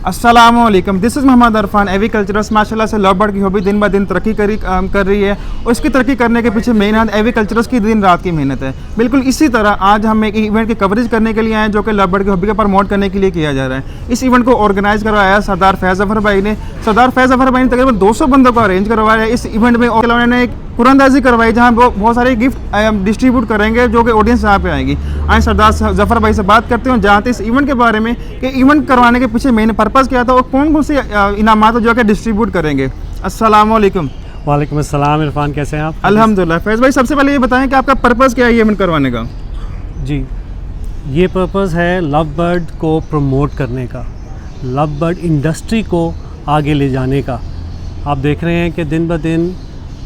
अस्सलामुअलैकुम, this is Mohammad Irfan. एग्रीकल्चरस माशाल्लाह से लव बर्ड की हॉबी दिन ब दिन तरक्की कर रही है और इसकी तरक्की करने के पीछे मेहनत एग्रीकल्चरस की दिन रात की मेहनत है। बिल्कुल इसी तरह आज हम एक इवेंट की कवरेज करने के लिए आए हैं जो कि लव बर्ड की हॉबी को प्रमोट करने के लिए किया जा रहा है। इस इवेंट को ऑर्गेनाइज करवाया है सरदार फैज़ ज़फ़र भाई ने। सरदार फैज़ ज़फ़र भाई ने तकरीबन 200 बंदों को अरेंज करवाया है इस इवेंट में और उन्होंने एक कुरानंदाजी करवाई जहाँ वो बहुत सारे गिफ्ट डिस्ट्रीब्यूट करेंगे जो कि ऑडियंस यहाँ पे आएगी। आए सरदार ज़फ़र भाई से बात करते हैं जानते इस इवेंट के बारे में कि इवेंट करवाने के पीछे मेन पर्पज़ क्या था और कौन कौन से इनामात जो है डिस्ट्रीब्यूट करेंगे। अस्सलाम वालेकुम। वालेकुम अस्सलाम। इरफान कैसे हैं आप? अल्हम्दुलिल्लाह। फैज़ भाई सबसे पहले ये बताएं कि आपका पर्पज़ क्या है ये इवेंट करवाने का? जी, ये पर्पज़ है लव बर्ड को प्रमोट करने का, लव बर्ड इंडस्ट्री को आगे ले जाने का। आप देख रहे हैं कि दिन ब दिन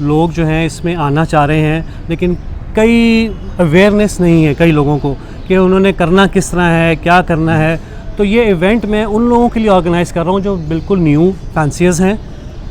लोग जो हैं इसमें आना चाह रहे हैं, लेकिन कई अवेयरनेस नहीं है कई लोगों को कि उन्होंने करना किस तरह है, क्या करना है। तो ये इवेंट मैं उन लोगों के लिए ऑर्गेनाइज़ कर रहा हूँ जो बिल्कुल न्यू फैंसियर्स हैं,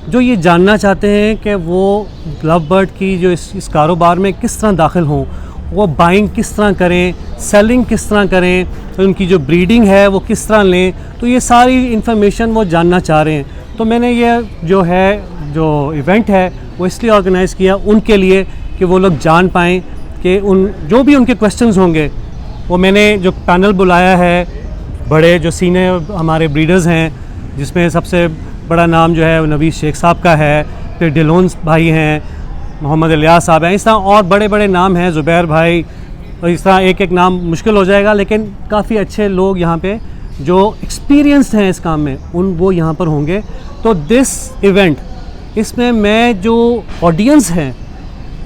जो ये जानना चाहते हैं कि वो लव बर्ड की जो इस कारोबार में किस तरह दाखिल हों, वो बाइंग किस तरह करें, सेलिंग किस तरह करें, तो उनकी जो ब्रीडिंग है वो किस तरह लें। तो ये सारी इन्फॉर्मेशन वो जानना चाह रहे हैं। तो मैंने ये जो इवेंट है वो इसलिए ऑर्गेनाइज़ किया उनके लिए कि वो लोग जान पाएँ कि जो भी उनके क्वेश्चंस होंगे वो मैंने जो पैनल बुलाया है, बड़े जो सीनियर हमारे ब्रीडर्स हैं जिसमें सबसे बड़ा नाम जो है नवीद शेख साहब का है, फिर डिलोन भाई हैं, मोहम्मद इलियास साहब हैं, इस तरह और बड़े बड़े नाम हैं, ज़ुबैर भाई, और इस तरह एक एक नाम मुश्किल हो जाएगा, लेकिन काफ़ी अच्छे लोग यहाँ पे जो एक्सपीरियंस्ड हैं इस काम में वो यहाँ पर होंगे। तो दिस इवेंट इसमें मैं जो ऑडियंस हैं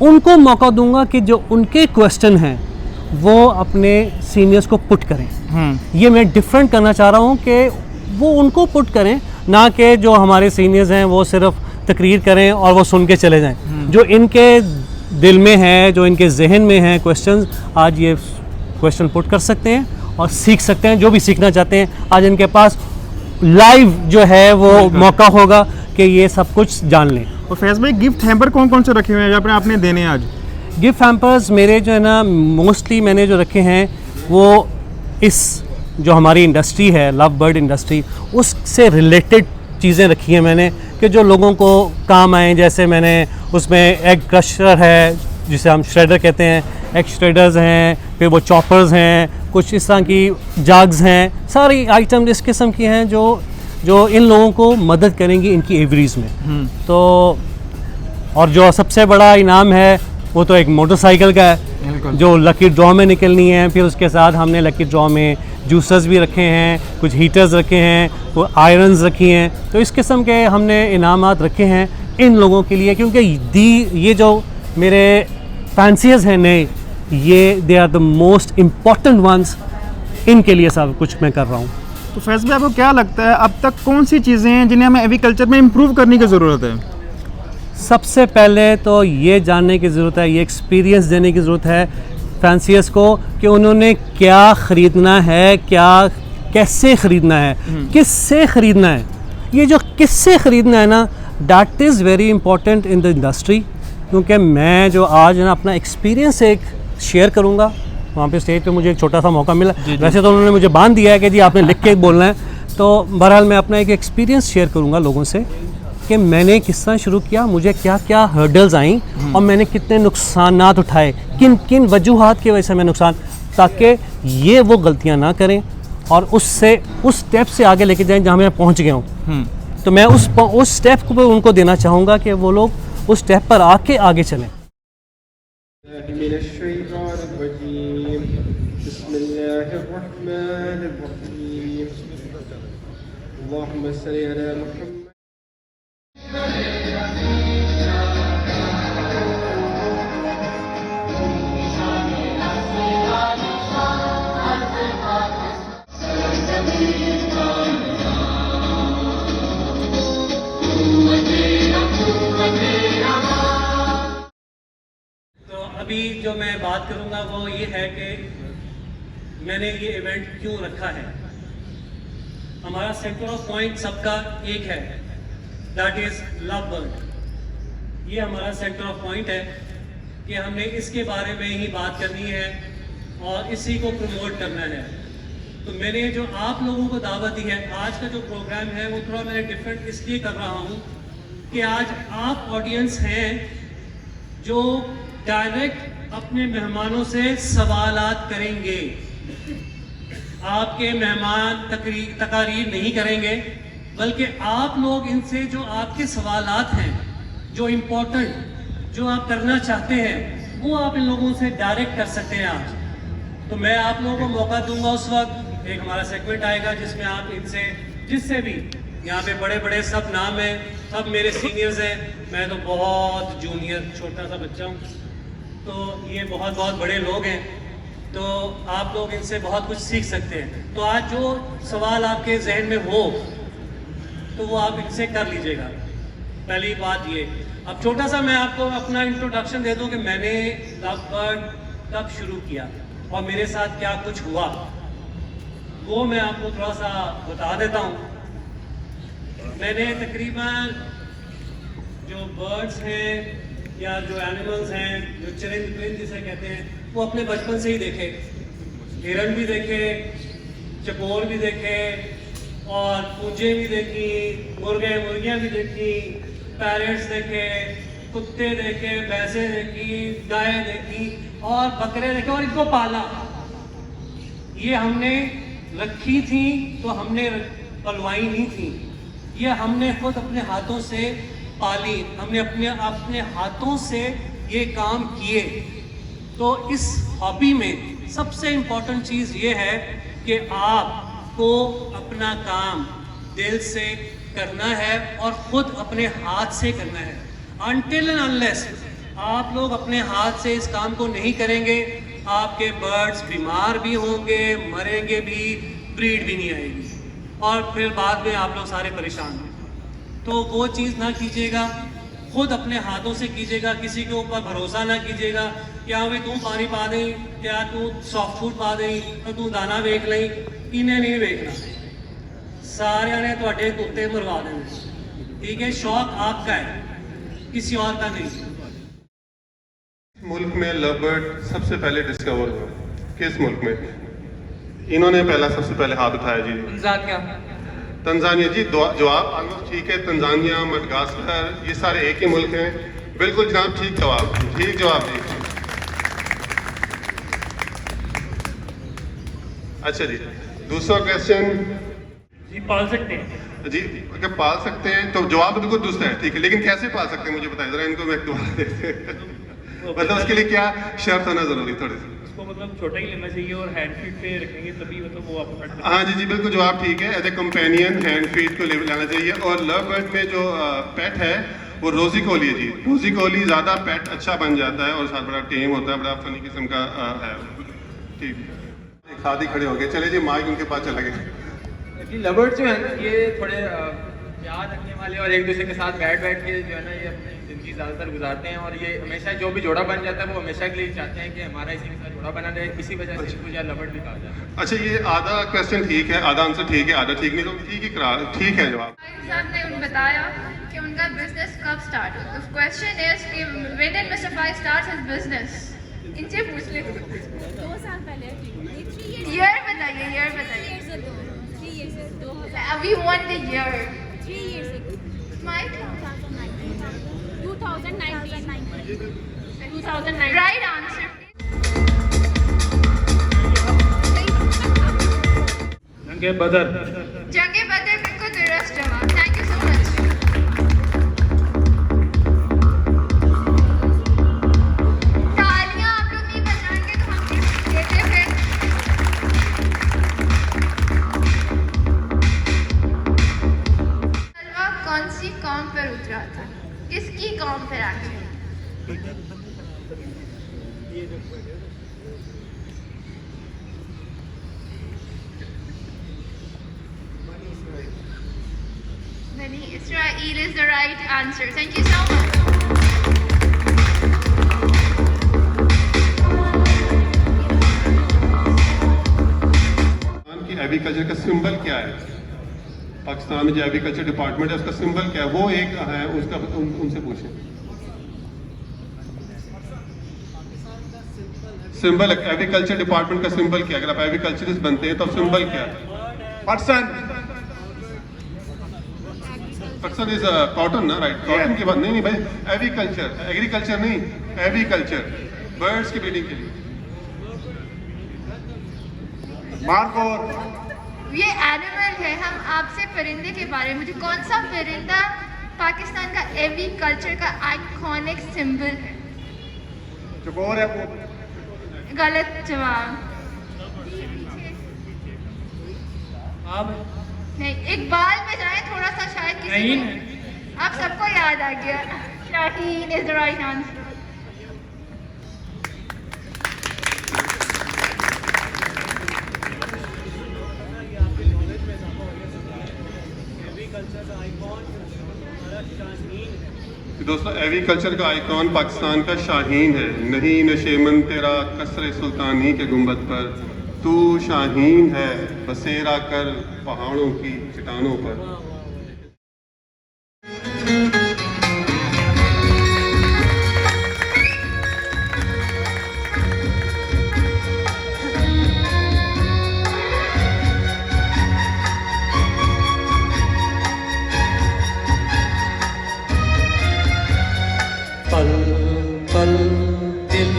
उनको मौका दूंगा कि जो उनके क्वेश्चन हैं वो अपने सीनियर्स को पुट करें। ये मैं डिफरेंट करना चाह रहा हूँ कि वो उनको पुट करें, ना कि जो हमारे सीनियर्स हैं वो सिर्फ तकरीर करें और वो सुन के चले जाएं। जो इनके दिल में है, जो इनके जहन में है क्वेश्चंस, आज ये क्वेश्चन पुट कर सकते हैं और सीख सकते हैं। जो भी सीखना चाहते हैं आज इनके पास लाइव जो है वो मौका होगा कि ये सब कुछ जान लें। और फैज़ भाई गिफ्ट हैम्पर कौन कौन से रखे हुए हैं आपने देने आज? गिफ्ट हैम्पर्स मेरे जो है ना मोस्टली मैंने जो रखे हैं वो इस जो हमारी इंडस्ट्री है लव बर्ड इंडस्ट्री उससे रिलेटेड चीज़ें रखी हैं मैंने कि जो लोगों को काम आएँ। जैसे मैंने उसमें एग क्रशर है जिसे हम श्रेडर कहते हैं, एग श्रेडर्स हैं, फिर वो चॉपर्स हैं, कुछ इस तरह की जाग्स हैं, सारी आइटम इस किस्म की हैं जो इन लोगों को मदद करेंगी इनकी एवरीज में। तो और जो सबसे बड़ा इनाम है वो तो एक मोटरसाइकिल का है जो लकी ड्रॉ में निकलनी है। फिर उसके साथ हमने लकी ड्रॉ में जूसर्स भी रखे हैं, कुछ हीटर्स रखे हैं, वो आयरन्स रखी हैं। तो इस किस्म के हमने इनामात रखे हैं इन लोगों के लिए, क्योंकि ये जो मेरे फैंसियर्स हैं नए, ये they are the most important ones, इनके लिए सब कुछ मैं कर रहा हूँ। तो फैज़ भाई आपको क्या लगता है अब तक कौन सी चीज़ें हैं जिन्हें हमें एग्रीकल्चर में इम्प्रूव करने की ज़रूरत है? सबसे पहले तो ये जानने की ज़रूरत है, ये एक्सपीरियंस देने की ज़रूरत है फैंसियर्स को कि उन्होंने क्या ख़रीदना है, कैसे ख़रीदना है, किससे ख़रीदना है। ये जो किससे ख़रीदना है ना, that is very important in the industry. क्योंकि मैं जो आज ना अपना एक्सपीरियंस एक शेयर करूँगा, वहाँ पे स्टेज पे मुझे एक छोटा सा मौका मिला। वैसे तो उन्होंने मुझे बांध दिया है कि जी आपने लिख के बोलना है, तो बहरहाल मैं अपना एक एक्सपीरियंस शेयर करूँगा लोगों से कि मैंने किस तरह शुरू किया, मुझे क्या क्या हर्डल्स आई और मैंने कितने नुकसानात उठाए, किन किन वजूहात की वजह से मैं नुकसान, ताकि ये वो गलतियाँ ना करें और उस स्टेप से आगे लेके जाएं जहाँ मैं पहुँच गया हूँ। तो मैं उस स्टेप को उनको देना चाहूँगा कि वो लोग उस स्टेप पर आगे चलें। तो अभी जो मैं बात करूंगा वो ये है कि मैंने ये इवेंट क्यों रखा है। हमारा सेंटर ऑफ पॉइंट सबका एक है, दैट इज लव बर्ड। ये हमारा सेंटर ऑफ पॉइंट है कि हमने इसके बारे में ही बात करनी है और इसी को प्रमोट करना है। तो मैंने जो आप लोगों को दावत दी है, आज का जो प्रोग्राम है वो थोड़ा मैंने डिफरेंट इसलिए कर रहा हूँ कि आज आप ऑडियंस हैं जो डायरेक्ट अपने मेहमानों से सवालात करेंगे। आपके मेहमान तकारीर नहीं करेंगे, बल्कि आप लोग इनसे जो आपके सवालात हैं, जो इम्पोर्टेंट, जो आप करना चाहते हैं, वो आप इन लोगों से डायरेक्ट कर सकते हैं आज। तो मैं आप लोगों को मौका दूंगा, उस वक्त एक हमारा सेगमेंट आएगा जिसमें आप इनसे, जिससे भी यहाँ पे बड़े बड़े सब नाम हैं, सब मेरे सीनियर्स हैं, मैं तो बहुत जूनियर छोटा सा बच्चा हूँ, तो ये बहुत बहुत बड़े लोग हैं, तो आप लोग इनसे बहुत कुछ सीख सकते हैं। तो आज जो सवाल आपके जहन में हो तो वो आप इनसे कर लीजिएगा। पहली बात ये, अब छोटा सा मैं आपको अपना इंट्रोडक्शन दे दूं कि मैंने लव बर्ड कब शुरू किया और मेरे साथ क्या कुछ हुआ, वो मैं आपको थोड़ा सा बता देता हूँ। मैंने तकरीबन जो बर्ड्स हैं या जो एनिमल्स हैं, जो चरिंद परिंद जिसे कहते हैं, वो अपने बचपन से ही देखे। हिरन भी देखे, चकोर भी देखे, और पूंजे भी देखी, मुर्गे मुर्गियाँ भी देखी, पैरेट्स देखे, कुत्ते देखे, भैंसें देखी, गाय देखी और बकरे देखे, और इनको पाला। ये हमने रखी थी तो हमने पलवाई नहीं थी, ये हमने खुद अपने हाथों से पाली, हमने अपने हाथों से ये काम किए। तो इस हॉबी में सबसे इम्पोर्टेंट चीज़ ये है कि आपको अपना काम दिल से करना है और ख़ुद अपने हाथ से करना है। अनटिल एंड अनलेस आप लोग अपने हाथ से इस काम को नहीं करेंगे, आपके बर्ड्स बीमार भी होंगे, मरेंगे भी, ब्रीड भी नहीं आएगी, और फिर बाद में आप लोग सारे परेशान होंगे। तो वो चीज़ ना कीजिएगा, खुद अपने हाथों से कीजिएगा, किसी के ऊपर भरोसा ना कीजिएगा क्या भाई तू पानी पा दें, क्या तू सॉफ्ट फूड पा दें, तो तू दाना वेख लें, इन्हें नहीं वेखना, सारे ने तुहाडे कुत्ते मरवा देने। ठीक है, शौक आपका है, किसी और का नहीं। मुल्क में लव बर्ड सबसे पहले डिस्कवर हुआ किस मुल्क में? इन्होंने पहला सबसे पहले हाथ उठाया जी। तंजानिया। तंजानिया जी, जवाब ऑलमोस्ट ठीक है। तंजानिया, मडगास्कर, ये सारे एक ही मुल्क हैं। बिल्कुल जनाब, ठीक जवाब, ठीक जवाब जी। अच्छा जी, दूसरा क्वेश्चन जी, पाल सकते हैं जी, अगर पाल सकते हैं तो जवाब बिल्कुल दूसरा है, ठीक है, लेकिन कैसे पाल सकते हैं मुझे बताएं जरा, इनको मैं दोबारा देखते हैं। मतलब उसके लिए क्या शर्त होना जरूरी थोड़ी सी? उसको मतलब छोटा ही लेना चाहिए और हैंड फीट पे रखेंगे तभी मतलब वो आपको। हाँ जी जी, बिल्कुल जवाब ठीक है। As a companion hand feed को लाना चाहिए। और लव बर्ड में जो पेट है वो रोजी कोली है जी। रोजी कोली ज़्यादा पेट अच्छा बन जाता है और साथ बड़ा टेम होता है, बड़ा फनी किस्म का है। ठीक, एक साथ ही खड़े हो गए। चले जी, माइक उनके पास चले गए जी। लवर्स जो है ना, ये थोड़े प्यार रखने वाले और एक दूसरे के साथ बैठ के जो है ना, ये अपनी ज़िंदगी ज़्यादातर गुजारते हैं, और ये हमेशा जो भी जोड़ा बन जाता है वो हमेशा के लिए चाहते हैं कि हमारा इसी के साथ जोड़ा बना रहे। इसी वजह से इसको लवर्स भी कहा जाता है। अच्छा, ये आधा क्वेश्चन ठीक है, आधा आंसर ठीक है, आधा ठीक नहीं, तो ठीक ही करा, ठीक है जवाब। साहब ने बताया कि उनका बिजनेस कब स्टार्ट हुआ। तो क्वेश्चन इज कि when did mister five start his business? इनसे पूछ ले। 2 साल पहले। ईयर बताइए, ईयर बताइए। 3 years ago. अभी one the year. 3 years ago. Mike 2019. 2009। Right answer. जंगे बदर। जंगे बदर बिल्कुल दुरुस्त जवाब। Thank you so much. तालियां आप लोग नहीं बजाएंगे तो हम किस देते फिर। तलवा कौन सी कौम पर उतरा था? किसकी कौम पर आके? Bani Israel is the right answer. Thank you so much. Pakistan की एग्रीकल्चर का सिंबल क्या है? पाकिस्तान में जो एग्रीकल्चर डिपार्टमेंट है उसका सिंबल क्या है? वो एक है, उसका उनसे पूछें। सिंबल एग्रीकल्चर डिपार्टमेंट का सिंबल क्या है? अगर आप एग्रीकल्चरिस्ट बनते हैं तो सिंबल क्या है? पर्सन। पर्सन इज कॉटन ना, राइट? कॉटन की बात नहीं भाई, एग्रीकल्चर नहीं, एग्रीकल्चर बर्ड्स की ब्रीडिंग के लिए। ये एनिमल है। हम आपसे परिंदे के बारे में, मुझे कौन सा परिंदा पाकिस्तान का एग्रीकल्चर का आइकॉनिक सिंबल है? चकोर है वो। गलत जवाब। आप नहीं, इकबाल में जाए थोड़ा सा, शायद किसी नहीं को आप सबको याद आ गया। Shaheen is the right answer. दोस्तों एग्रीकल्चर का आइकॉन पाकिस्तान का शाहीन है। नहीं नशेमन तेरा कसरे सुल्तानी के गुंबद पर, तू शाहीन है बसेरा कर पहाड़ों की चट्टानों पर। पल पल दिल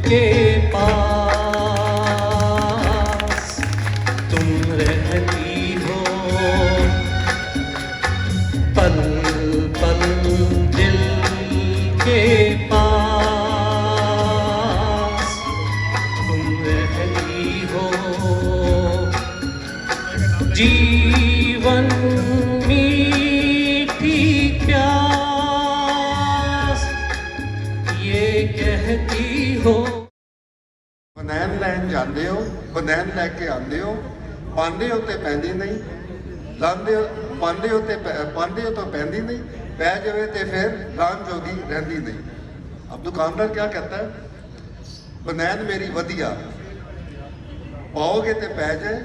के पास तुम रहती हो, पल पल दिल के पास तुम रहती हो, जीवन मीठी प्यास ये कहती हो। ਬਨੈਣ ਲੈਣ ਜਾਂਦੇ ਹੋ, ਬਨੈਣ ਲੈ ਕੇ ਆਉਂਦੇ ਹੋ, ਪਾਉਂਦੇ ਹੋ ਤੇ ਪੈਂਦੀ ਨਹੀਂ, ਲਾਉਂਦੇ ਹੋ ਪਾਉਂਦੇ ਹੋ ਤੇ ਪਾਉਂਦੇ ਹੋ ਤਾਂ ਪੈਂਦੀ ਨਹੀਂ, ਪੈ ਜਾਵੇ ਤੇ ਫਿਰ ਲਾਉਣ ਜੋਗੀ ਰਹਿੰਦੀ ਨਹੀਂ। अब दुकानदार क्या कहता है? ਬਨੈਣ ਮੇਰੀ ਵਧੀਆ, ਪਾਓਗੇ ਤੇ ਪੈ ਜਾਏ,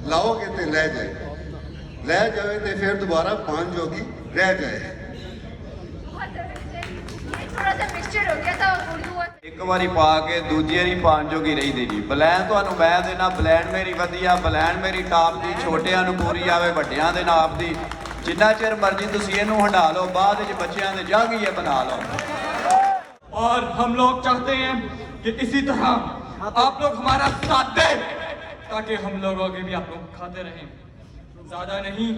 ਲਾਓਗੇ ਤੇ ਲੈ ਜਾਏ, ਲੈ ਜਾਵੇ ਤੇ ਫਿਰ ਦੁਬਾਰਾ ਪਾਉਣ ਜੋਗੀ ਰਹਿ ਜਾਏ। थोड़ा सा मिक्सचर हो गया था उर्दू और ਇੱਕ ਵਾਰੀ ਪਾ ਕੇ ਦੂਜੀ ਵਾਰੀ ਪਾਉਣ ਜੋਗੀ ਰਹਿੰਦੀ ਜੀ। ਬਲੈਨ ਤੁਹਾਨੂੰ ਮੈਂ ਦੇਣਾ, ਬਲੈਨ ਮੇਰੀ ਵਧੀਆ, ਬਲੈਨ ਮੇਰੀ ਟਾਪ ਦੀ, ਛੋਟਿਆਂ ਨੂੰ ਪੂਰੀ ਆਵੇ, ਵੱਡਿਆਂ ਦੇ ਨਾਪ ਦੀ। ਜਿੰਨਾ ਚਿਰ ਮਰਜ਼ੀ ਤੁਸੀਂ ਇਹਨੂੰ ਹੰਡਾ ਲਓ, ਬਾਅਦ ਵਿੱਚ ਬੱਚਿਆਂ ਦੇ ਜਾਗੀਏ ਬਣਾ ਲਓ। और हम लोग चाहते हैं कि इसी तरह आप लोग हमारा साथ दें, ताकि हम लोग आगे भी आप लोग खाते रहें। ज़्यादा नहीं,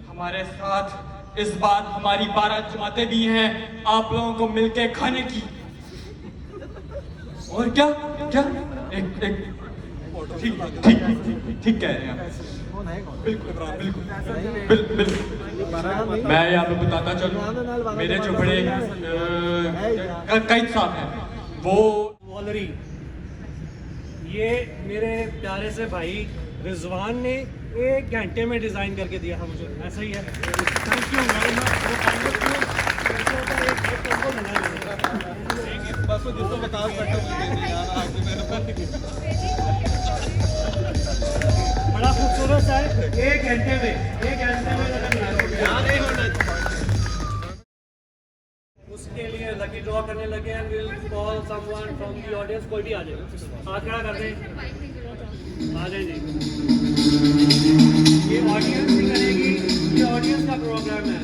हमारे साथ इस बार हमारी 12 जमातें भी हैं आप लोगों को मिलके खाने की। और क्या क्या एक एक ठीक ठीक ठीक कह रहे हैं आप। बिल्कुल बिल्कुल बिल्कुल। मैं यहाँ पे बताता चलूँ, मेरे जो बड़े कई साहब हैं वो वॉलरी, ये मेरे प्यारे से भाई रिजवान ने 1 घंटे में डिज़ाइन करके दिया था मुझे। ऐसा ही है, थैंक यू वेरी मच। बड़ा खूबसूरत है, 1 घंटे में उसके लिए लकी ड्रॉ करने लगे हैं। Will call someone from the audience, कोई भी आ जाए, हाथ खड़ा कर दें, आ जाए जी। ये ऑडियंस ही करेगी, ये ऑडियंस का प्रोग्राम है,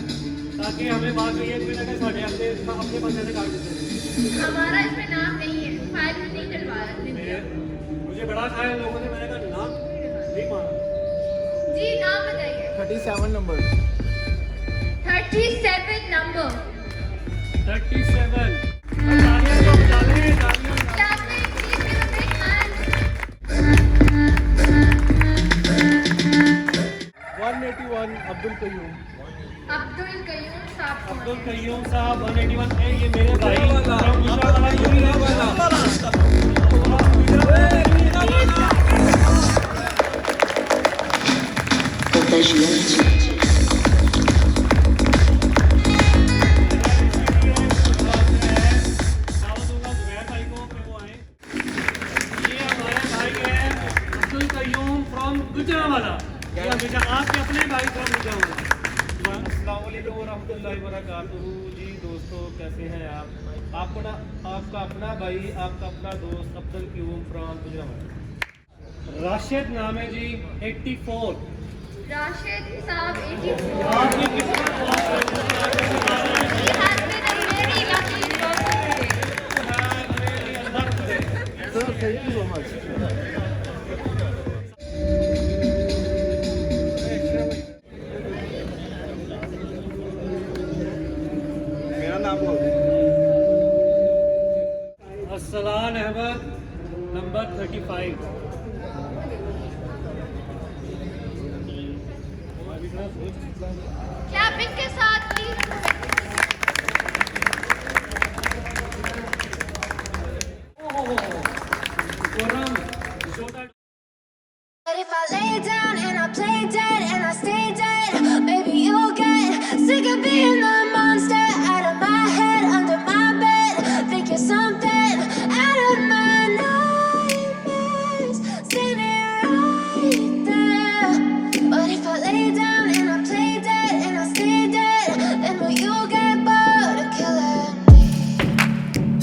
ताकि हमें बात में ये भी लगे साढ़े अपने बंदे से काट देते हैं। हमारा इसमें नाम नहीं है, फाइल में नहीं डलवाया। मुझे बड़ा खाया लोगों ने, मैंने कहा नाम नहीं माना जी, नाम बताइए। 37 नंबर। 37 नंबर। 37 तालियां तो बजा लें, तालियां। Jasmine, please give a big hand. 181 Abdul Qayyum. Abdul Qayyum साहब कौन अब्दुल है? कयूम साहब 181 है, ये मेरे भाई from गुजरावाला। ये हमेशा आपके अपने भाई from गुजरावाला। अस्सलाम वालेकुम वरहमतुल्लाहि वबरकातुहू। जी दोस्तों, कैसे हैं आप? आपका अपना भाई, आपका अपना दोस्त अब्दुल क्यूम फ्रॉम गुजरात। राशिद नाम है जी, 84। राशिद साहब 84 आपकी किस्मत बहुत He has been a very lucky person. Arsalan Ahmed number 35। Clapping के साथ please. But if I lay down and I play dead and I stay dead, maybe you'll get sick of being the monster out of my head, under my bed. Think you're something out of my nightmares, standing right there. But if I lay down and I play dead and I stay dead, then will you get bored of killing me?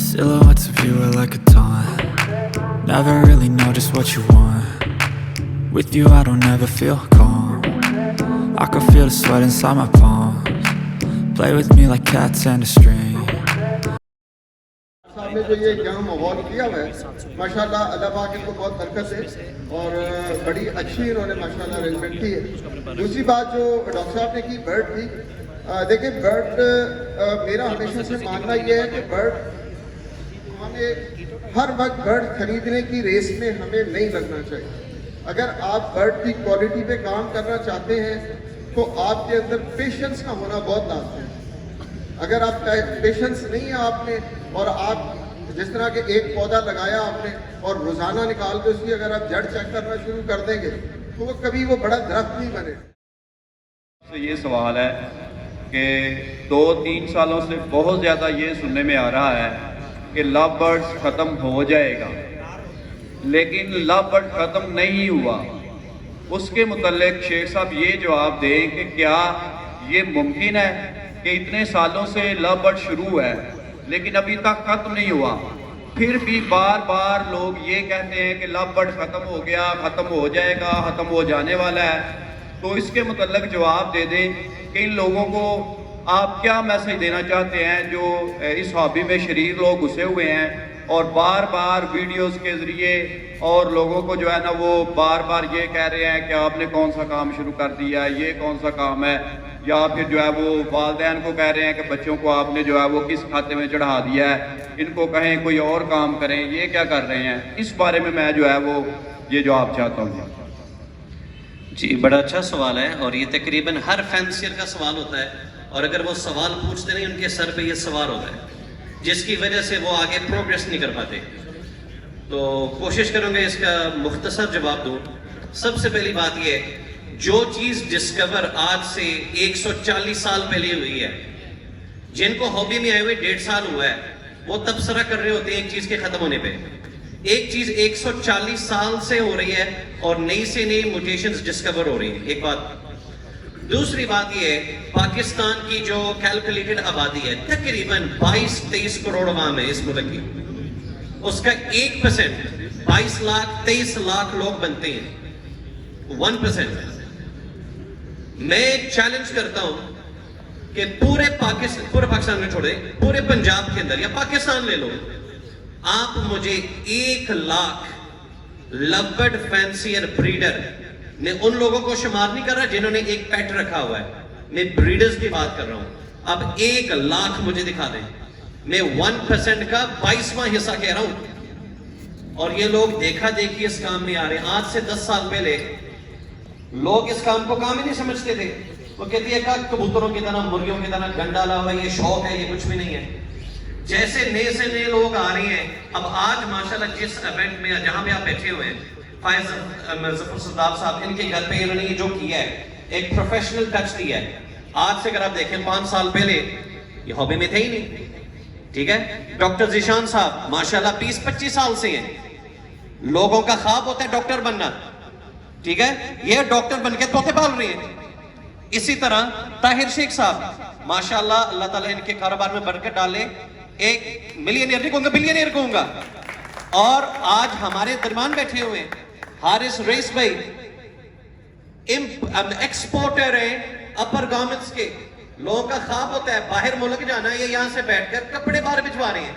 Silhouettes of you are like a taunt. Never really know just what you want. With you I don't ever feel calm. I can feel the sweat inside my palms. Play with me like cats and a string. साहब ने जो ये यहाँ माहौल किया हुआ है माशाल्लाह, अल्लाह पाक इनको बहुत बरकत दे और बड़ी अच्छी इन्होंने माशाल्लाह अरेंजमेंट की है। दूसरी बात जो डॉक्टर साहब ने की बर्ड थी, देखिए बर्ड मेरा हमेशा से मानना ये है कि बर्ड हमें हर वक्त बर्ड खरीदने की रेस में हमें नहीं लगना चाहिए। अगर आप बर्ड की क्वालिटी पे काम करना चाहते हैं तो आपके अंदर पेशेंस का होना बहुत लाजमी है। अगर आप पेशेंस नहीं है आपने और आप जिस तरह के एक पौधा लगाया आपने और रोजाना निकाल के उसकी अगर आप जड़ चेक करना शुरू कर देंगे तो वो कभी वो बड़ा दरख्त नहीं बने। तो ये सवाल है कि 2-3 सालों से बहुत ज़्यादा ये सुनने में आ रहा है कि लव बर्ड्स ख़त्म हो जाएगा, लेकिन लव बर्ड ख़त्म नहीं हुआ। उसके मुतल्लिक शेख साहब ये जवाब दें कि क्या ये मुमकिन है कि इतने सालों से लव बर्ड शुरू है लेकिन अभी तक ख़त्म नहीं हुआ, फिर भी बार बार लोग ये कहते हैं कि लव बर्ड ख़त्म हो गया, ख़त्म हो जाएगा, ख़त्म हो जाने वाला है। तो इसके मुतल्लिक जवाब दे दें कि इन लोगों को आप क्या मैसेज देना चाहते हैं जो इस हॉबी में शरीक लोग घुसे हुए हैं और बार बार वीडियोस के ज़रिए और लोगों को जो है ना वो बार बार ये कह रहे हैं कि आपने कौन सा काम शुरू कर दिया है, ये कौन सा काम है, या फिर जो है वो वालिदैन को कह रहे हैं कि बच्चों को आपने जो है वो किस खाते में चढ़ा दिया है, इनको कहें कोई और काम करें, ये क्या कर रहे हैं। इस बारे में मैं जो है वो ये जवाब चाहता हूँ। जी, बड़ा अच्छा सवाल है और ये तकरीबन हर फैंसियर का सवाल होता है और अगर वो सवाल पूछते नहीं उनके सर पे ये सवार होता है जिसकी वजह से वो आगे प्रोग्रेस नहीं कर पाते। तो कोशिश करूँगा इसका मुख्तसर जवाब दूँ। सबसे पहली बात ये है, जो चीज़ डिस्कवर आज से 140 साल पहले हुई है, जिनको हॉबी में आए हुए 1.5 साल हुआ है, वो तबसरा कर रहे होते हैं एक चीज़ के ख़त्म होने पे। एक चीज़ 140 साल से हो रही है और नई से नई म्यूटेशंस डिस्कवर हो रही हैं, एक बात। दूसरी बात ये है, पाकिस्तान की जो कैलकुलेटेड आबादी है तकरीबन 22-23 करोड़ आवाम है इस मुल्क की, उसका 1% 22 लाख 23 लाख लोग बनते हैं, 1%। मैं चैलेंज करता हूं कि पूरे पाकिस्तान में छोड़े, पूरे पंजाब के अंदर या पाकिस्तान ले लो, आप मुझे 1 लाख लवबर्ड फैंसियर ब्रीडर ने उन लोगों को शुमार नहीं कर रहा जिन्होंने एक पेट रखा हुआ है, मैं ब्रीडर्स की बात कर रहा हूं। अब 1 लाख मुझे दिखा दें, मैं 1% का 22वां हिस्सा कह रहा हूं। और ये लोग देखा देखी इस काम में आ रहे हैं। आज से 10 साल पहले लोग इस काम को काम ही नहीं समझते थे, वो कहती है का कबूतरों की तरह मुर्गियों की तरह गंड डाला हुआ, ये शौक है, ये कुछ भी नहीं है। जैसे नए से नए लोग आ रहे हैं, अब आज माशाल्लाह जिस इवेंट में जहां पे आप बैठे हुए हैं, जफर सरदार साहब, इनके घर पे इन्होंने ये जो किया है एक प्रोफेशनल टच दिया है। आज से अगर आप देखें 5 साल पहले ये हॉबी में थे ही नहीं, ठीक है। डॉक्टर जिशान साहब माशाल्लाह 20-25 साल से हैं, लोगों का ख्वाब होता है डॉक्टर बनना, ठीक है, ये डॉक्टर बन के तोते पाल रहे हैं। इसी तरह ताहिर शेख साहब माशाल्लाह, अल्लाह ताला इनके कारोबार में बरकत डाले, एक मिलियनियर नहीं कहूंगा, बिलियनियर कहूंगा। और आज हमारे दरमियान बैठे हुए हारिस रईस भाई एक्सपोर्टर है अपर गारमेंट्स के। लोगों का ख्वाब होता है बाहर मुल्क जाना, ये यहां से बैठकर कपड़े बाहर भिजवा रहे हैं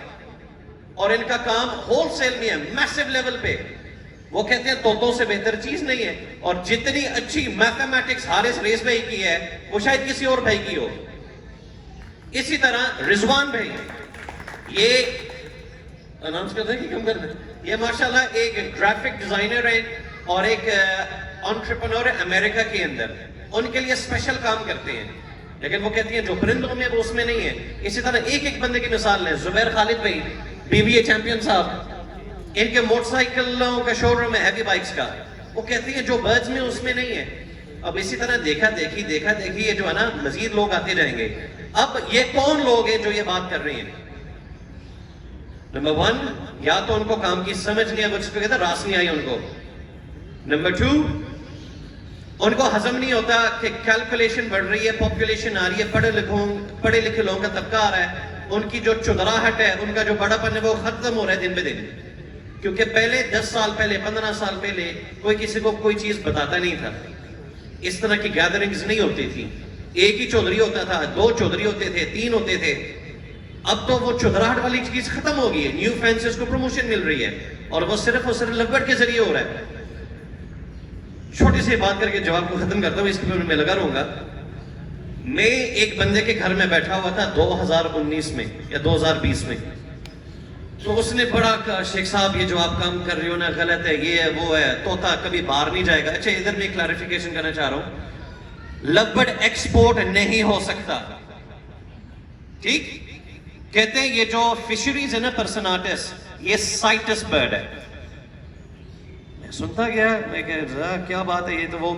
और इनका काम होलसेल में है, मैसिव लेवल पे। वो कहते हैं तोतों से बेहतर चीज नहीं है। और जितनी अच्छी मैथमेटिक्स हारिस रईस भाई की है वो शायद किसी और भाई की हो। इसी तरह रिजवान भाई, ये अनाउंस करते हैं कि कम करते हैं, ये माशाल्लाह एक ग्राफिक डिजाइनर है और एक एंटरप्रेन्योर है अमेरिका के अंदर। उनके लिए स्पेशल काम करते हैं, लेकिन वो कहती हैं जो परिंदों में वो उसमें नहीं है। इसी तरह एक एक बंदे की मिसाल है, जुबैर खालिद भाई BBA चैंपियन साहब, इनके मोटरसाइकिलों का शोरूम है हैवी बाइक्स का। वो कहती है जो बर्ड्स में उसमें नहीं है। अब इसी तरह देखा देखी ये जो है ना मजीद लोग आते जाएंगे। अब ये कौन लोग हैं जो ये बात कर रहे हैं? नंबर 1, या तो उनको काम की समझ नहीं है, वो जिसको कहते हैं रास नहीं आई उनको। नंबर 2, उनको हजम नहीं होता कि कैलकुलेशन बढ़ रही है, पॉपुलेशन आ रही है, पढ़े लिखे लोगों का तबका आ रहा है, उनकी जो चुदराहट है, उनका जो बड़ापन है वो खत्म हो रहा है दिन पे दिन। क्योंकि पहले 10 साल पहले 15 साल पहले कोई किसी को कोई चीज बताता नहीं था, इस तरह की गैदरिंग्स नहीं होती थी। एक ही चौधरी होता था, 2 चौधरी होते थे, 3 होते थे। अब तो वो चुदराहट वाली चीज खत्म हो गई है, न्यू फैंसेस को प्रमोशन मिल रही है और वो सिर्फ लवबर्ड के जरिए हो रहा है। छोटी सी बात करके जवाब को खत्म करता हूं, इसके ऊपर मैं लगा रहूंगा। मैं एक बंदे के घर में बैठा हुआ था 2019 में या 2020 में, तो उसने बड़ा कहा शेख साहब ये जो आप काम कर रहे हो ना गलत है, ये है वो है, तोता कभी बाहर नहीं जाएगा। अच्छा इधर मैं क्लैरिफिकेशन करना चाह रहा हूं, लवबर्ड एक्सपोर्ट नहीं हो सकता, ठीक? कहते हैं ये जो फिशरीज है ना पर्सनाटिस, ये साइटस बर्ड है। मैं सुनता गया, मैं कह रहा क्या बात है, ये तो वो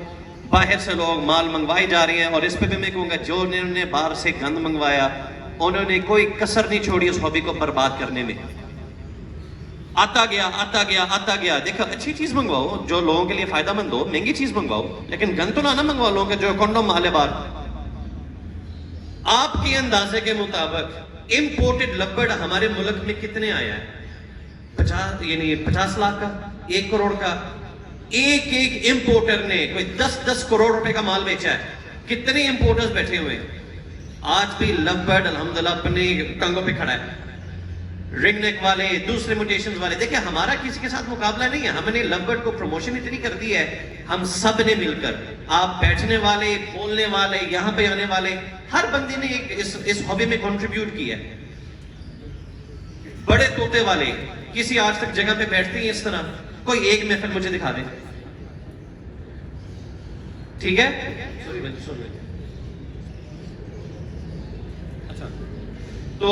बाहर से लोग माल मंगवाई जा रही हैं। और इस पे भी मैं कहूंगा जो उन्होंने बाहर से गंद मंगवाया उन्होंने कोई कसर नहीं छोड़ी उस हॉबी को बर्बाद करने में। आता गया। देखो अच्छी चीज मंगवाओ जो लोगों के लिए फायदेमंद हो, महंगी चीज मंगवाओ, लेकिन गंद तो ना मंगवा लोगे जो कंडोम माले बार। आपके अंदाजे के मुताबिक इंपोर्टेड लवबर्ड हमारे मुल्क में कितने आया है? 50 लाख का, 1 करोड़ का। एक इंपोर्टर ने कोई 10-10 करोड़ रुपए का माल बेचा है। कितने इंपोर्टर्स बैठे हुए हैं? आज भी लवबर्ड अल्हम्दुलिल्लाह अपने टांगों पे खड़ा है। रिंगनेक वाले, दूसरे म्यूटेशंस वाले, देखिए हमारा किसी के साथ मुकाबला नहीं है। हमने लवबर्ड को प्रमोशन इतनी कर दी है, हम सब ने मिलकर, आप बैठने वाले, बोलने वाले, यहाँ पे आने वाले, हर बंदे ने इस हॉबी में कंट्रीब्यूट किया है। बड़े तोते वाले किसी आज तक जगह पे बैठते हैं इस तरह, कोई एक महफिल मुझे दिखा दे, ठीक है? अच्छा, तो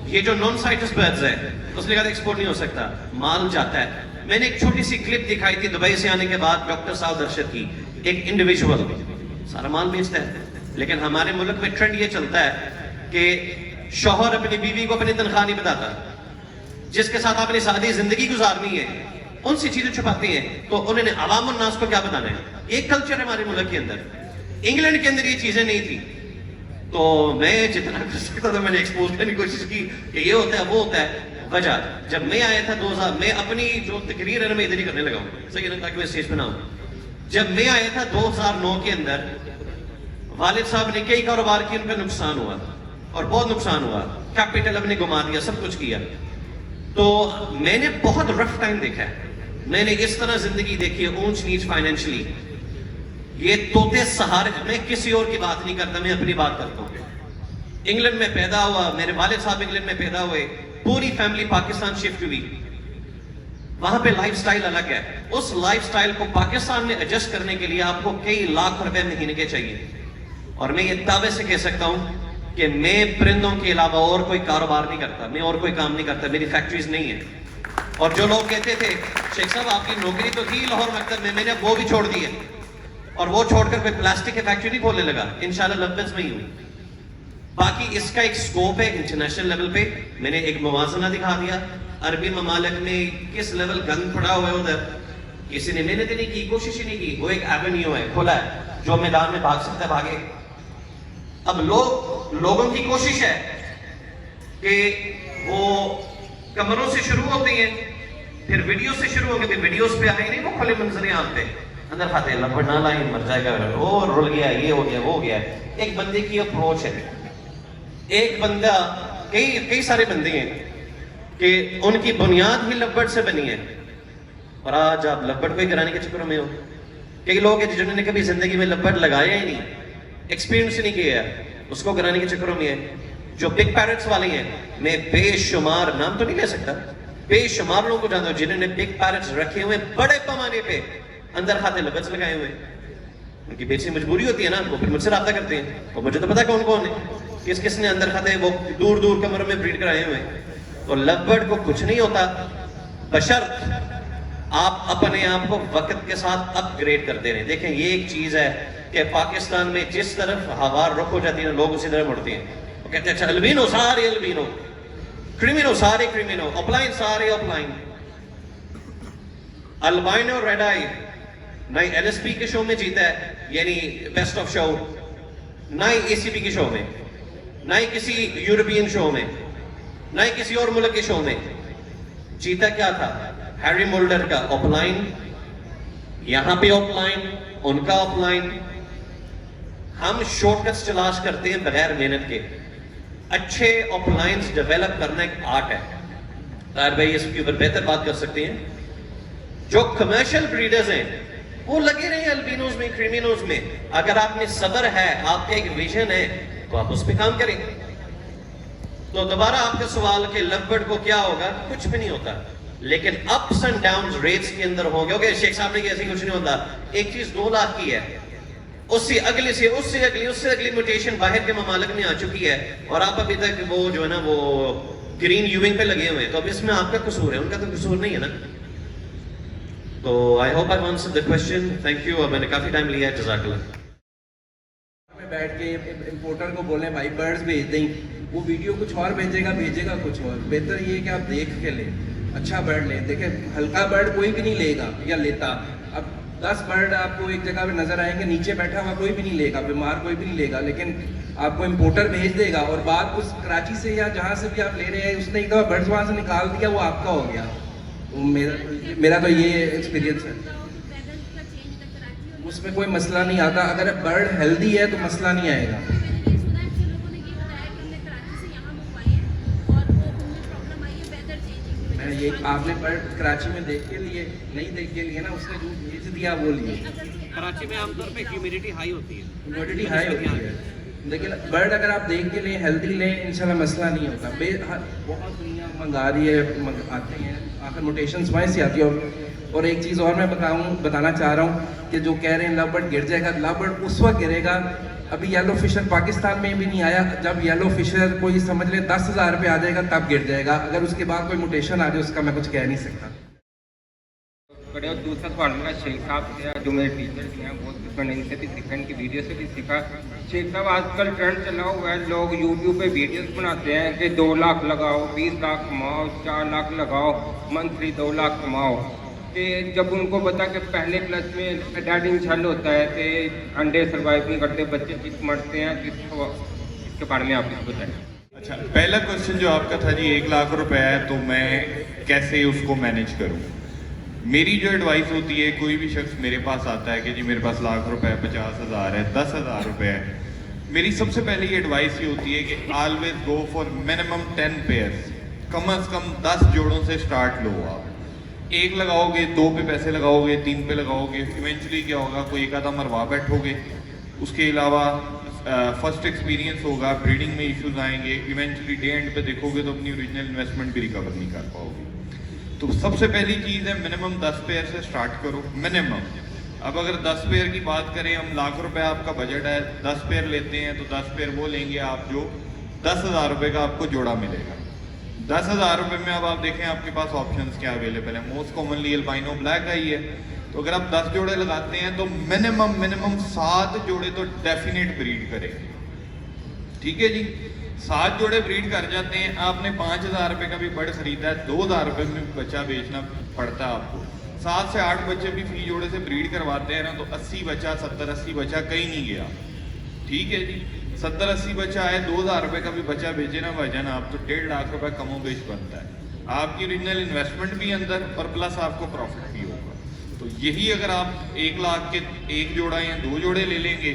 ये जो नॉन साइटस बर्ड्स है उसने कहा एक्सपोर्ट नहीं हो सकता, माल जाता है। मैंने एक छोटी सी क्लिप दिखाई थी दुबई से आने के बाद डॉक्टर साउद अरशद की। एक इंडिविजुअल सारा माल बेचता है, लेकिन हमारे मुल्क में ट्रेंड ये चलता है कि शौहर अपनी बीवी को अपनी तनख्वाह नहीं बताता, जिसके साथ आपने सादी जिंदगी गुजारनी है उनसे चीजें छुपाते हैं, तो उन्होंने अवाम और नास को क्या बताना है? एक कल्चर है हमारे मुल्क के अंदर। इंग्लैंड के अंदर ये चीजें नहीं थी, तो मैं जितना कर सकता था मैंने एक्सपोज करने की कोशिश की कि ये होता है वो होता है। वजह जब मैं आया था 2000, मैं अपनी जो तकरीर है ना मैं इधर ही करने लगा हूँ, सही है ना, ताकि मैं स्टेज पे ना हूँ। जब मैं आया था 2009 के अंदर, वालिद साहब ने कई कारोबार किए, उनका नुकसान हुआ और बहुत नुकसान हुआ, कैपिटल अपने घुमा दिया, सब कुछ किया। तो मैंने बहुत रफ टाइम देखा है, मैंने इस तरह जिंदगी देखी है, ऊंच नीच फाइनेंशियली। ये तोते सहारे, मैं किसी और की बात नहीं करता, मैं अपनी बात करता हूँ। इंग्लैंड में पैदा हुआ, मेरे वालिद साहब इंग्लैंड में पैदा हुए, पूरी फैमिली पाकिस्तान शिफ्ट हुई। वहां पे लाइफस्टाइल अलग है, उस लाइफस्टाइल को पाकिस्तान में एडजस्ट करने के लिए आपको कई लाख रुपए महीने के चाहिए। और मैं ये दावे से कह सकता हूँ कि मैं परिंदों के अलावा और कोई कारोबार नहीं करता, मैं और कोई काम नहीं करता, मेरी फैक्ट्रीज नहीं है। और जो लोग कहते थे शेख साहब आपकी नौकरी तो थी लाहौर मकतब में, मैंने वो भी छोड़ दी है और वो छोड़कर कोई प्लास्टिक की फैक्ट्री नहीं खोलने लगा, इंशाल्लाह लवबर्ड्स में ही हूँ। बाकी इसका एक स्कोप है इंटरनेशनल लेवल पे, मैंने एक मुवाजना दिखा दिया। अरबी ममालिक में किस लेवल गंद पड़ा हुआ है, उधर किसी ने मेहनत नहीं की, कोशिश ही नहीं की, वो एक एवेन्यू है, खुला है। जो मैदान में भाग सकता है भागे। अब लोगों की कोशिश है कि वो कमरों से शुरू होती हैं, फिर वीडियो से शुरू होगी, वीडियोस पे आए नहीं वो खुले मंजर यहाँ पे अंदर खाते लपड़ ना लाई मर जाएगा, वो रुल गया, ये हो गया, वो हो गया। एक बंदे की अप्रोच है, एक बंदा, कई सारे बंदे हैं कि उनकी बुनियाद ही लब्बड़ से बनी है, और आज आप लब्बड़ को ही कराने के चक्करों में हो। कई लोग हैं जिन्होंने कभी जिंदगी में लब्बड़ लगाया ही नहीं, एक्सपीरियंस नहीं किया है, उसको कराने के चक्करों में है। जो बिग पैरेट्स वाले हैं, मैं बेशुमार नाम तो नहीं ले सकता, बेशुमार लोगों को जानता हूं जिन्होंने बिग पैरेट्स रखे हुए बड़े पैमाने पे अंदर खाते लबस लगाए हुए। उनकी बेसिक मजबूरी होती है ना, वो फिर मुझसे रब्ता करते हैं, और मुझे तो पता कौन कौन है, किसने अंदर खाते वो दूर दूर कमरों में ब्रीड कराए हुए। तो लबड़ को कुछ नहीं होता, बशर्त आप अपने आप को वक्त के साथ अपग्रेड करते रहे। देखें ये एक चीज है कि पाकिस्तान में जिस तरफ हवा रुख हो जाती है ना, लोग उसी तरफ मुड़ते हैं। वो कहते हैं अच्छा अल्बिनो सारे अल्बिनो, क्रिमिनो सारे क्रिमिनो, ऑफलाइन सारे ऑफलाइन। अल्बाइनो रेड आई नई एलएसपी के शो में जीता है, यानी बेस्ट ऑफ शो, ना ही एसीपी के शो में, ना ही किसी यूरोपियन शो में, ना ही किसी और मुल्क के शो में। जीता क्या था? हैरी मोल्डर का ऑफलाइन, यहां पे ऑफलाइन, उनका ऑफलाइन। हम शॉर्टकट्स तलाश करते हैं बगैर मेहनत के। अच्छे ऑफलाइंस डेवलप करना एक आर्ट है। तार भाई इसके ऊपर बेहतर बात कर सकते हैं। जो कमर्शियल ब्रीडर्स हैं वो लगे रहे अल्बिनोज में, क्रिमिनोज में। अगर आप में सब्र है, आपका एक विजन है, तो आप उस पर काम करें। तो दोबारा आपके सवाल के लवबर्ड को क्या होगा? कुछ भी नहीं होता, लेकिन अप्स एंड डाउन्स रेट्स के अंदर होंगे। ओके शेख साहब ने कि ऐसी कुछ नहीं होता। एक चीज 2 लाख की है, उससे अगली से उससे अगली म्यूटेशन बाहर के ममालिक में आ चुकी है, और आप अभी तक वो जो है ना वो ग्रीन यूविंग पे लगे हुए हैं। तो अब इसमें आपका कसूर है, उनका तो कसूर नहीं है ना। तो I hope I answered the question, thank you. मैंने काफी टाइम लिया है, जज़ाकल्लाह। में बैठ के इंपोर्टर को बोले भाई बर्ड्स भेज दें, वो वीडियो कुछ और भेजेगा कुछ और। बेहतर ये है कि आप देख के लें, अच्छा बर्ड लें। देखें हल्का बर्ड कोई भी नहीं लेगा या लेता। अब 10 बर्ड आपको एक जगह पे नजर आएंगे, नीचे बैठा हुआ कोई भी नहीं लेगा, बीमार कोई भी नहीं लेगा, लेकिन आपको इंपोर्टर भेज देगा, और बाद उस कराची से या जहाँ से भी आप ले रहे हैं उसने एक दफ़ा बर्ड्स वहाँ से निकाल दिया, वो आपका हो गया। तो मेरा तो ये एक्सपीरियंस है, उसमें कोई मसला नहीं आता। अगर बर्ड हेल्दी है तो मसला नहीं आएगा। मैं ये आपने बर्ड कराची में देख के लिए नहीं देख के लिए ना, उसने जो भेज दिया वो लिए। कराची में आमतौर पे ह्यूमिडिटी हाई होती है, ह्यूमिडिटी हाई होती है, लेकिन बर्ड अगर आप देख के लें, हेल्दी लें, इंशाल्लाह मसला नहीं होता। बहुत दुनिया मंगा रही है, आते हैं, आखिर म्यूटेशंस वहीं से आती है। और एक चीज़ और मैं बताना चाह रहा हूँ कि जो कह रहे हैं लव बर्ड गिर जाएगा, लव बर्ड उस वक्त गिरेगा, अभी येलो फिशर पाकिस्तान में भी नहीं आया, जब येलो फिशर कोई समझ ले 10,000 रुपये आ जाएगा तब गिर जाएगा। अगर उसके बाद कोई म्यूटेशन आ जाए उसका मैं कुछ कह नहीं सकता। और दूसरा सवाल मेरा शेख साहब जो मेरे टीचर हैं बहुत कुछ मैंने इनसे भी सीखा, इनकी वीडियो से भी सीखा। शेख साहब आजकल ट्रेंड चला हुआ है, लोग यूट्यूब पे वीडियोस बनाते हैं कि 2 लाख लगाओ, 20 लाख कमाओ, 4 लाख लगाओ, मंथली 2 लाख कमाओ। कि जब उनको पता कि पहले क्लास में डैडिंग छल होता है कि अंडे सर्वाइव नहीं करते, बच्चे चिक मरते हैं, इसके बारे में आप कुछ बताएं। अच्छा, पहला क्वेश्चन जो आपका था जी 1 लाख रुपए है तो मैं कैसे उसको मैनेज करूं? मेरी जो एडवाइस होती है, कोई भी शख्स मेरे पास आता है कि जी मेरे पास लाख रुपए है, 50,000 है, 10,000 रुपए है, मेरी सबसे पहले ये एडवाइस ये होती है कि always go for minimum 10 pairs. कम से कम 10 जोड़ों से स्टार्ट लो। आप 1 लगाओगे, 2 पे पैसे लगाओगे, 3 पे लगाओगे, इवेंचुअली क्या होगा, कोई एक आधा मरवा बैठोगे। उसके अलावा फर्स्ट एक्सपीरियंस होगा, ब्रीडिंग में इश्यूज आएंगे, इवेंचुअली डे एंड पे देखोगे तो अपनी ओरिजिनल इन्वेस्टमेंट भी रिकवर नहीं कर पाओगे। तो सबसे पहली चीज़ है मिनिमम 10 पेयर से स्टार्ट करो, मिनिमम। अब अगर 10 पेयर की बात करें, हम लाख रुपए आपका बजट है, 10 पेयर लेते हैं तो 10 पेयर वो लेंगे आप जो 10,000 रुपये का आपको जोड़ा मिलेगा। 10,000 रुपये में अब आप देखें आपके पास ऑप्शंस क्या अवेलेबल है। मोस्ट कॉमनली अल्बाइनो ब्लैक आई है, तो अगर आप 10 जोड़े लगाते हैं तो मिनिमम 7 जोड़े तो डेफिनेट ब्रीड करेंगे। ठीक है जी, 7 जोड़े ब्रीड कर जाते हैं। आपने 5,000 रुपये का भी बर्ड खरीदा है, 2,000 रुपये में बच्चा बेचना पड़ता है आपको। 7 से 8 बच्चे भी फी जोड़े से ब्रीड करवाते हैं ना, तो 80 बच्चा 70-80 बच्चा कहीं नहीं गया। ठीक है जी, 70-80 बच्चा है, 2000 रुपये का भी बच्चा भेजे ना भाईजान, आप तो 1.5 लाख रुपए कमो बेच बनता है। आपकी ओरिजिनल इन्वेस्टमेंट भी अंदर और प्लस आपको प्रॉफिट भी होगा। तो यही अगर आप 1 लाख के 1 जोड़ा या 2 जोड़े ले लेंगे,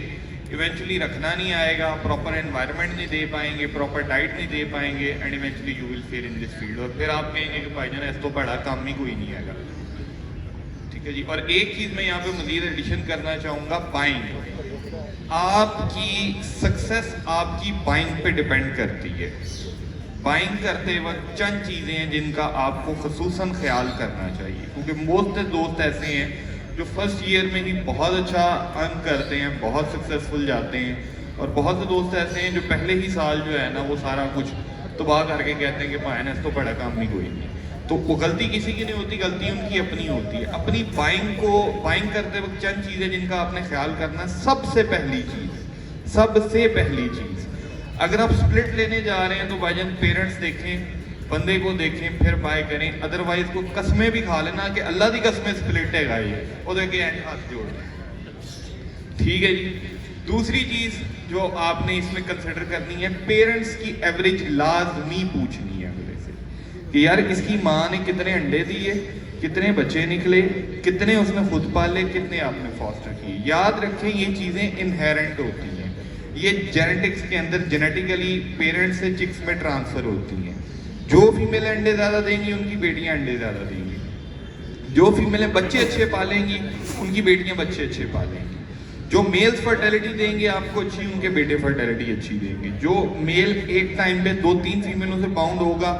इवेंचुअली रखना नहीं आएगा, प्रॉपर एनवायरनमेंट नहीं दे पाएंगे, प्रॉपर डाइट नहीं दे पाएंगे, and eventually you will fail in this field. और फिर आप कहेंगे कि भाईजान ऐसा तो बड़ा काम ही कोई नहीं आएगा। ठीक है जी। और एक चीज़ मैं यहाँ पे मज़ीद एडिशन करना चाहूँगा, बाइंग। आपकी सक्सेस आपकी बाइंग पे डिपेंड करती है। बाइंग करते वक्त चंद चीज़ें हैं जिनका आपको खसूसन ख्याल करना चाहिए, क्योंकि मोस्ट दोस्त ऐसे हैं जो फर्स्ट ईयर में ही बहुत अच्छा अर्न करते हैं, बहुत सक्सेसफुल जाते हैं, और बहुत से दोस्त ऐसे हैं जो पहले ही साल जो है ना वो सारा कुछ तबाह करके कहते हैं कि फाइनेंस तो बड़ा काम नहीं, कोई नहीं। तो वो गलती किसी की नहीं होती, गलती उनकी अपनी होती है। अपनी बाइंग करते वक्त चंद चीज़ें जिनका आपने ख्याल करना, सबसे पहली चीज़ अगर आप स्प्लिट लेने जा रहे हैं तो भाईजान पेरेंट्स देखें, बंदे को देखें, फिर बाय करें। अदरवाइज को कसमें भी खा लेना कि अल्लाह की कसमें स्प्लिट है गाई, वो देखे हाथ जोड़। ठीक है जी। दूसरी चीज़ जो आपने इसमें कंसिडर करनी है, पेरेंट्स की एवरेज लाजमी पूछनी है अगले से कि यार इसकी माँ ने कितने अंडे दिए, कितने बच्चे निकले, कितने उसने खुद पाले, कितने आपने फॉस्टर किए। याद रखें ये चीज़ें इनहेरेंट होती हैं, ये जेनेटिक्स के अंदर जेनेटिकली पेरेंट्स से चिक्स में ट्रांसफ़र होती हैं। जो फीमेल अंडे ज़्यादा देंगी उनकी बेटियां अंडे ज़्यादा देंगी, जो फीमेलें बच्चे अच्छे पालेंगी उनकी बेटियां बच्चे अच्छे पालेंगी, जो मेल्स फर्टिलिटी देंगे आपको अच्छी, उनके बेटे फर्टिलिटी अच्छी देंगे। जो मेल एक टाइम पे 2-3 फीमेलों से बाउंड होगा,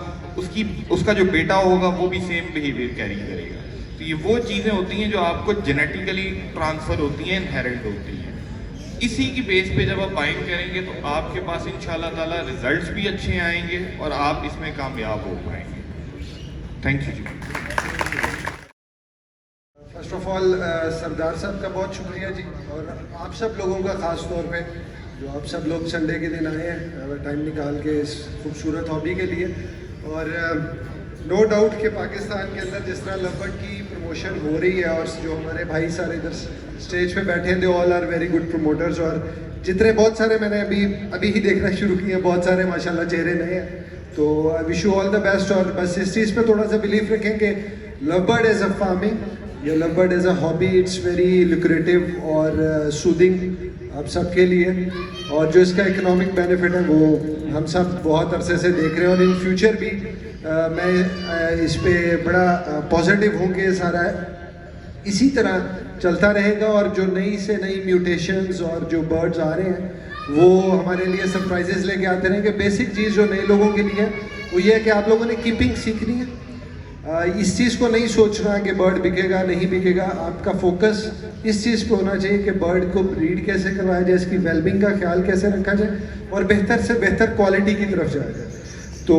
उसका जो बेटा होगा वो भी सेम बिहेवियर कैरी करेगा। तो ये वो चीज़ें होती हैं जो आपको जेनेटिकली ट्रांसफ़र होती हैं, इनहेरेंट होती हैं। इसी की बेस पे जब आप बाइंग करेंगे तो आपके पास इंशाल्लाह ताला रिजल्ट्स भी अच्छे आएंगे और आप इसमें कामयाब हो पाएंगे। Thank you ji. First of all सरदार साहब का बहुत शुक्रिया जी, और आप सब लोगों का ख़ास तौर पे जो आप सब लोग संडे के दिन आए हैं टाइम निकाल के इस खूबसूरत हॉबी के लिए। और नो डाउट कि पाकिस्तान के अंदर जिस तरह लवबर्ड की प्रमोशन हो रही है, और जो हमारे भाई सारे इधर स्टेज पे बैठे हैं, they all are very good promoters. और जितने बहुत सारे मैंने अभी ही देखना शुरू किए हैं, बहुत सारे माशाल्लाह चेहरे नए हैं, तो I wish you all the best. और बस इस चीज़ पे थोड़ा सा बिलीव रखें कि लवबर्ड एज अ फार्मिंग या lovebird as a hobby, it's very lucrative और सूदिंग आप सबके लिए, और जो इसका इकोनॉमिक बेनिफिट है वो हम सब बहुत अरसे से देख रहे हैं, और इन फ्यूचर भी मैं इस पे बड़ा पॉजिटिव हूँ कि सारा इसी तरह चलता रहेगा। और जो नई से नई म्यूटेशंस और जो बर्ड्स आ रहे हैं वो हमारे लिए सरप्राइजेस लेके आते रहेंगे। बेसिक चीज़ जो नए लोगों के लिए है वो ये है कि आप लोगों ने कीपिंग सीखनी है। इस चीज़ को नहीं सोचना कि बर्ड बिकेगा नहीं बिकेगा, आपका फोकस इस चीज़ पे होना चाहिए कि बर्ड को ब्रीड कैसे करवाया जाए, इसकी वेलबिंग का ख्याल कैसे रखा जाए, और बेहतर से बेहतर क्वालिटी की तरफ जाया जाए। तो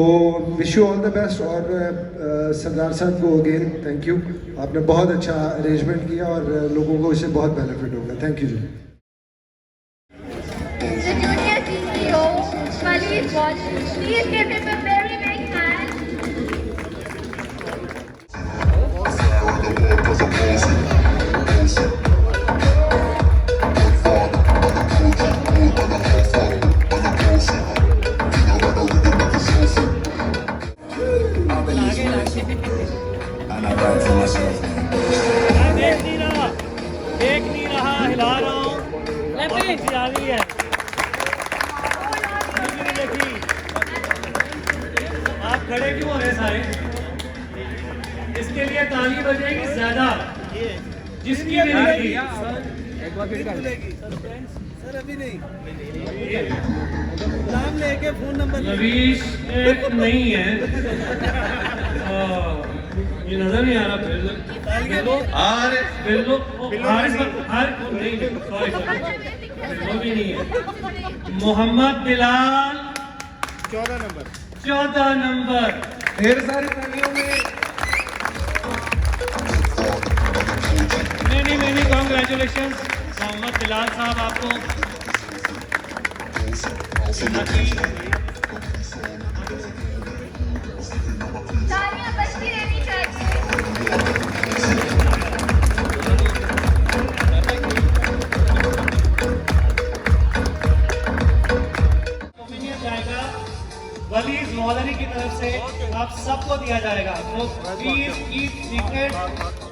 wish you all the best. और सरदार साहब को अगेन थैंक यू, आपने बहुत अच्छा अरेंजमेंट किया और लोगों को इससे बहुत बेनिफिट होगा। थैंक यू जी। देख नहीं रहा, हिला रहा हूँ, आ रही है। देखी आप खड़े क्यों हो रहे सारे? इसके लिए ताली बजेगी ज्यादा, जिसकी भी नहीं सर अभी नहीं, नाम लेके फोन नंबर रवीश एक नहीं है, ये नजर नहीं आ रहा। वो भी नहीं है। मोहम्मद बिलाल 14 नंबर। ढेर सारी तालियों में मेनी कॉन्ग्रेचुलेशन मोहम्मद बिलाल साहब, आपको तालियां बजती रहनी चाहिए। वलीज मौलवी की तरफ से आप सबको दिया जाएगा। तो प्लीज कीप सीक्रेट